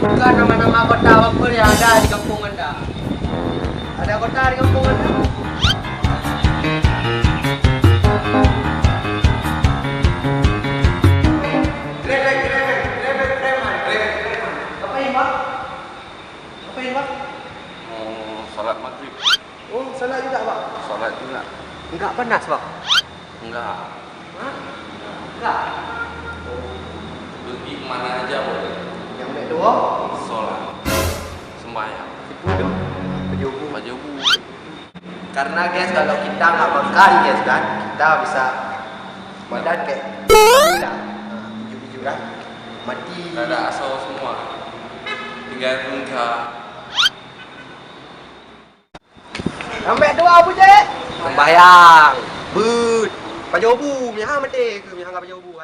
Bukan nama-nama kota apa yang ada di kampung Anda. Ada kota di kampung Anda? Ngapain, Pak? Ngapain, Pak? Mau sholat maghrib. Oh, salah juga, Pak. Sholat juga. Enggak panas, Pak. Enggak. Hah? Enggak. Pergi kemana aja boleh. Yang baik doa, Sholat. Sembahyang. itu pejubu. Pajabu. Karena guys, kalau kita nggak makan guys kan, kita bisa badan kayak gila, biju-biju kan, mati. Ada asal semua. Tinggal tunggu. Sampai doa apa je? Sembahyang. But. Pajobu, miha mati ke miha enggak pajobu.